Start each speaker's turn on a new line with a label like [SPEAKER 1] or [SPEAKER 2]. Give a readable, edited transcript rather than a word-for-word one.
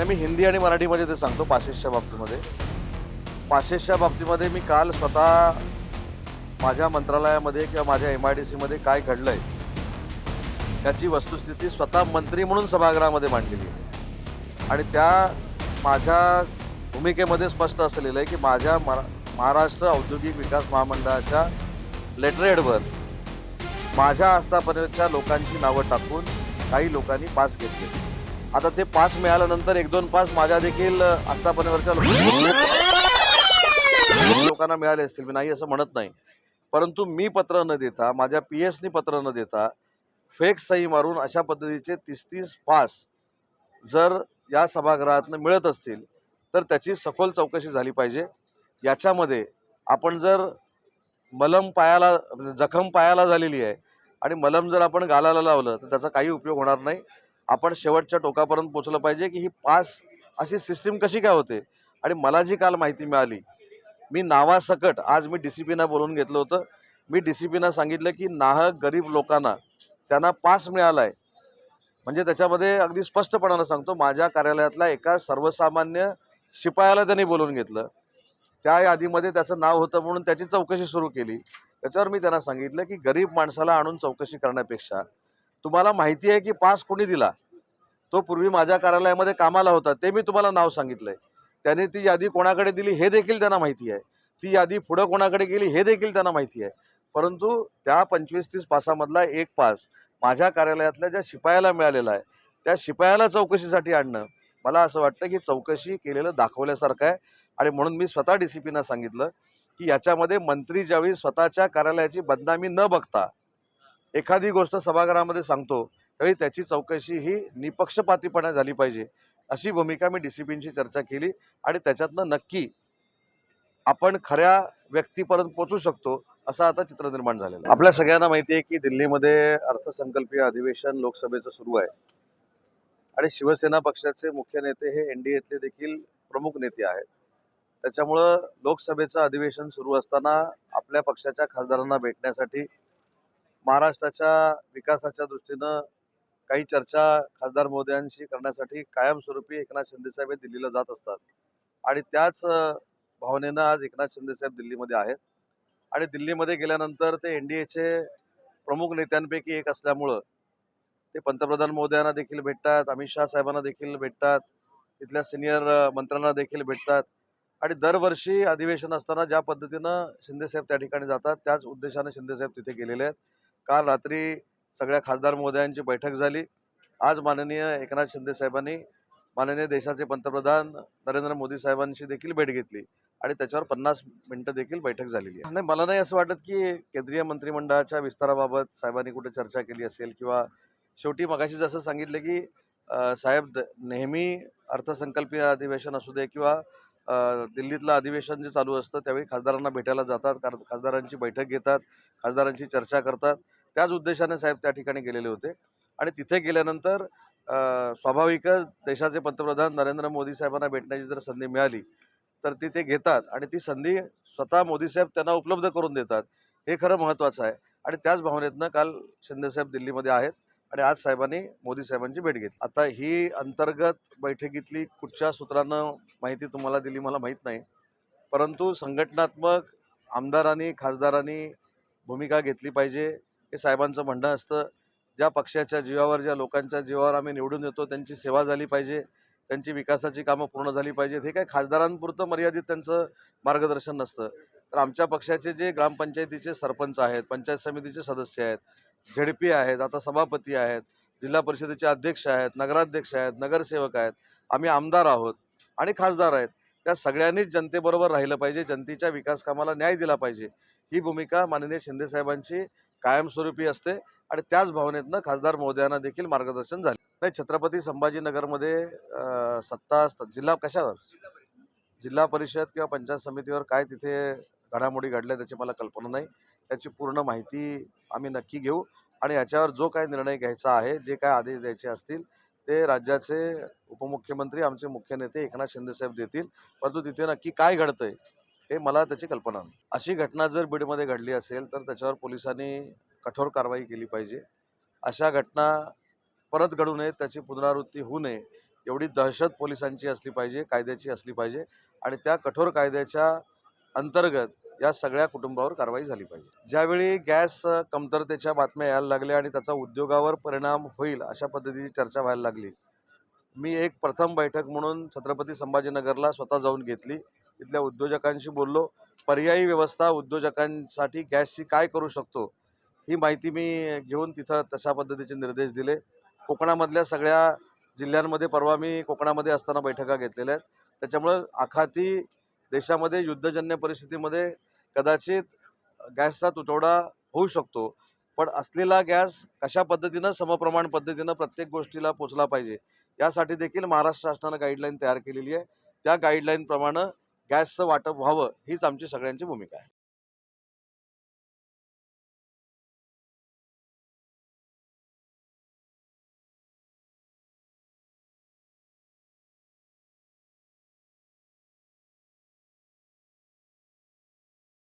[SPEAKER 1] नाही, मी हिंदी आणि मराठीमध्ये ते सांगतो. पासेसच्या बाबतीमध्ये मी काल स्वतः माझ्या मंत्रालयामध्ये किंवा माझ्या MIDCमध्ये काय घडलंय त्याची वस्तुस्थिती स्वतः मंत्री म्हणून सभागृहामध्ये मांडलेली आहे. आणि त्या माझ्या भूमिकेमध्ये स्पष्ट असलेलं आहे की माझ्या महाराष्ट्र औद्योगिक विकास महामंडळाच्या लेटरहेडवर माझ्या आस्थापनेच्या लोकांची नावं टाकून काही लोकांनी पास घेतले. आता ते पास मिळाल्यानंतर 1-2 पास माझ्या देखील आस्थापनेवरच्या लोकांना मिळाले असतील, मी नाही असं म्हणत नाही. परंतु मी पत्र न देता, माझ्या PS नी पत्र न देता फेक सही मारून अशा पद्धतीचे 30-30 पास जर या सभागृहातनं मिळत असतील तर त्याची सखोल चौकशी झाली पाहिजे. याच्यामध्ये आपण जर जखम पायाला झालेली आहे आणि मलम जर आपण गालाला लावलं तर त्याचा काही उपयोग होणार नाही. आपण शेवटच्या टोकापर्यंत पोहोचलं पाहिजे की ही पास अशी सिस्टीम कशी काय होते. आणि मला जी काल माहिती मिळाली, मी नावासकट आज मी DCPना बोलवून घेतलं होतं. मी DCPना सांगितलं की नाहक गरीब लोकांना त्यांना पास मिळाला आहे. म्हणजे त्याच्यामध्ये अगदी स्पष्टपणानं सांगतो, माझ्या कार्यालयातला एका सर्वसामान्य शिपायाला त्यांनी बोलवून घेतलं. त्या यादीमध्ये त्याचं नाव होतं म्हणून त्याची चौकशी सुरू केली. त्याच्यावर मी त्यांना सांगितलं की गरीब माणसाला आणून चौकशी करण्यापेक्षा तुम्हाला माहिती आहे की पास कोणी दिला, तो पूर्वी माझ्या कार्यालयामध्ये कामाला होता, ते मी तुम्हाला नाव सांगितलंय. त्याने ती यादी कोणाकडे दिली हे देखील त्यांना माहिती आहे. ती यादी पुढं कोणाकडे गेली हे देखील त्यांना माहिती आहे. परंतु त्या 25-30 पासामधला एक पास माझ्या कार्यालयातल्या ज्या शिपायाला मिळालेला आहे, त्या शिपायाला चौकशीसाठी आणणं मला असं वाटतं की चौकशी केलेलं दाखवल्यासारखं आहे. आणि म्हणून मी स्वतः DCPना सांगितलं की याच्यामध्ये मंत्री ज्यावेळी स्वतःच्या कार्यालयाची बदनामी न बघता एखादी गोष्ट सभागृहामध्ये सांगतो त्यावेळी त्याची चौकशी ही निपक्षपातीपणे झाली पाहिजे, अशी भूमिका मी DCPंशी चर्चा केली. आणि त्याच्यातनं नक्की आपण खऱ्या व्यक्तीपर्यंत पोहोचू शकतो असं आता चित्र निर्माण झालेलं आहे. आपल्या सगळ्यांना माहिती आहे की दिल्लीमध्ये अर्थसंकल्पीय अधिवेशन लोकसभेचं सुरू आहे आणि शिवसेना पक्षाचे मुख्य नेते हे NDAतले देखील प्रमुख नेते आहेत. त्याच्यामुळं लोकसभेचं अधिवेशन सुरू असताना आपल्या पक्षाच्या खासदारांना भेटण्यासाठी महाराष्ट्राच्या विकासाच्या दृष्टीनं काही चर्चा खासदार महोदयांशी करण्यासाठी कायमस्वरूपी एकनाथ शिंदेसाहेब हे दिल्लीला जात असतात. आणि त्याच भावनेनं आज एकनाथ शिंदेसाहेब दिल्लीमध्ये आहेत. आणि दिल्लीमध्ये गेल्यानंतर ते NDAचे प्रमुख नेत्यांपैकी एक असल्यामुळं ते पंतप्रधान महोदयांना देखील भेटतात, अमित शाह साहेबांना देखील भेटतात, तिथल्या सिनियर मंत्र्यांना देखील भेटतात. आणि दरवर्षी अधिवेशन असताना ज्या पद्धतीनं शिंदेसाहेब त्या ठिकाणी जातात त्याच उद्देशाने शिंदेसाहेब तिथे गेलेले आहेत. काल रात्री सगळ्या खासदार महोदयांची बैठक झाली. आज माननीय एकनाथ शिंदेसाहेबांनी माननीय देशाचे पंतप्रधान नरेंद्र मोदी साहेबांशी देखील भेट घेतली आणि त्याच्यावर 50 मिनिटं देखील बैठक झालेली आहे. नाही, मला नाही असं वाटत की केंद्रीय मंत्रिमंडळाच्या विस्ताराबाबत साहेबांनी कुठे चर्चा केली असेल किंवा शेवटी मगाशी जसं सांगितलं की साहेब नेहमी अर्थसंकल्पीय अधिवेशन असू दे किंवा दिल्लीतलं अधिवेशन जे चालू असतं त्यावेळी खासदारांना भेटायला जातात, खासदारांची बैठक घेतात, खासदारांची चर्चा करतात. त्याच उद्देशाने साहेब त्या ठिकाणी गेलेले होते. आणि तिथे गेल्यानंतर स्वाभाविकच देशाचे पंतप्रधान नरेंद्र मोदी साहेबांना भेटण्याची जर संधी मिळाली तर ते घेतात आणि ती संधी स्वतः मोदी साहेब त्यांना उपलब्ध करून देतात. हे खरं महत्त्वाचं आहे. आणि त्याच भावनेतनं काल शिंदेसाहेब दिल्लीमध्ये आहेत आणि आज साहेबांनी मोदी साहेबांची भेट घेतली. आता ही अंतर्गत बैठकीतली कुठच्या सूत्रानं माहिती तुम्हाला दिली मला माहीत नाही. परंतु संघटनात्मक आमदारांनी खासदारांनी भूमिका घेतली पाहिजे हे साहेबांचं म्हणणं असतं. ज्या पक्षाच्या जीवावर ज्या लोकांच्या जीवावर आम्ही निवडून येतो त्यांची सेवा झाली पाहिजे, त्यांची विकासाची कामं पूर्ण झाली पाहिजेत. हे काय खासदारांपुरतं मर्यादित त्यांचं मार्गदर्शन नसतं. तर आमच्या पक्षाचे जे ग्रामपंचायतीचे सरपंच आहेत, पंचायत समितीचे सदस्य आहेत, ZP आहेत, आता सभापती आहेत, जिल्हा परिषदेचे अध्यक्ष आहेत, नगराध्यक्ष आहेत, नगरसेवक आहेत, आम्ही आमदार आहोत आणि खासदार आहेत. त्या सगळ्यांनीच जनतेबरोबर राहिलं पाहिजे, जनतेच्या विकास कामाला न्याय दिला पाहिजे. ही भूमिका माननीय शिंदेसाहेबांची कायमस्वरूपी असते आणि त्याच भावनेतनं खासदार महोदयांना देखील मार्गदर्शन झाले. नाही, छत्रपती संभाजीनगरमध्ये जिल्हा परिषद किंवा पंचायत समितीवर काय तिथे घडामोडी घडल्या त्याची मला कल्पना नाही. त्याची पूर्ण माहिती आम्ही नक्की घेऊ आणि याच्यावर जो काय निर्णय घ्यायचा आहे, जे काय आदेश द्यायचे असतील ते राज्याचे उपमुख्यमंत्री आमचे मुख्य नेते एकनाथ शिंदेसाहेब देतील. परंतु तिथे नक्की काय घडतंय हे मला त्याची कल्पना नाही. अशी घटना जर बीडमध्ये घडली असेल तर त्याच्यावर पोलिसांनी कठोर कारवाई केली पाहिजे. अशा घटना परत घडू नयेत, त्याची पुनरावृत्ती होऊ नये एवढी दहशत पोलिसांची असली पाहिजे, कायद्याची असली पाहिजे आणि त्या कठोर कायद्याच्या अंतर्गत या सगळ्या कुटुंबावर कारवाई झाली पाहिजे. ज्यावेळी गॅस कमतरतेच्या बातम्या यायला लागल्या आणि त्याचा उद्योगावर परिणाम होईल अशा पद्धतीची चर्चा व्हायला लागली, मी एक प्रथम बैठक म्हणून छत्रपती संभाजीनगरला स्वतः जाऊन घेतली. तिथल्या उद्योजकांशी बोललो. पर्यायी व्यवस्था उद्योजकांसाठी गॅसची काय करू शकतो ही माहिती मी घेऊन तिथं तशा पद्धतीचे निर्देश दिले. कोकणामधल्या सगळ्या जिल्ह्यांमध्ये परवा मी कोकणामध्ये असताना बैठका घेतलेल्या आहेत. त्याच्यामुळं आखाती देशामध्ये युद्धजन्य परिस्थितीमध्ये कदाचित गॅसचा तुटवडा होऊ शकतो, पण असलेला गॅस कशा पद्धतीनं समप्रमाण पद्धतीनं प्रत्येक गोष्टीला पोचला पाहिजे यासाठी देखील महाराष्ट्र शासनानं गाईडलाईन तयार केलेली आहे. त्या गाईडलाईनप्रमाणे गॅसचं वाटप व्हावं हीच आमची सगळ्यांची भूमिका आहे.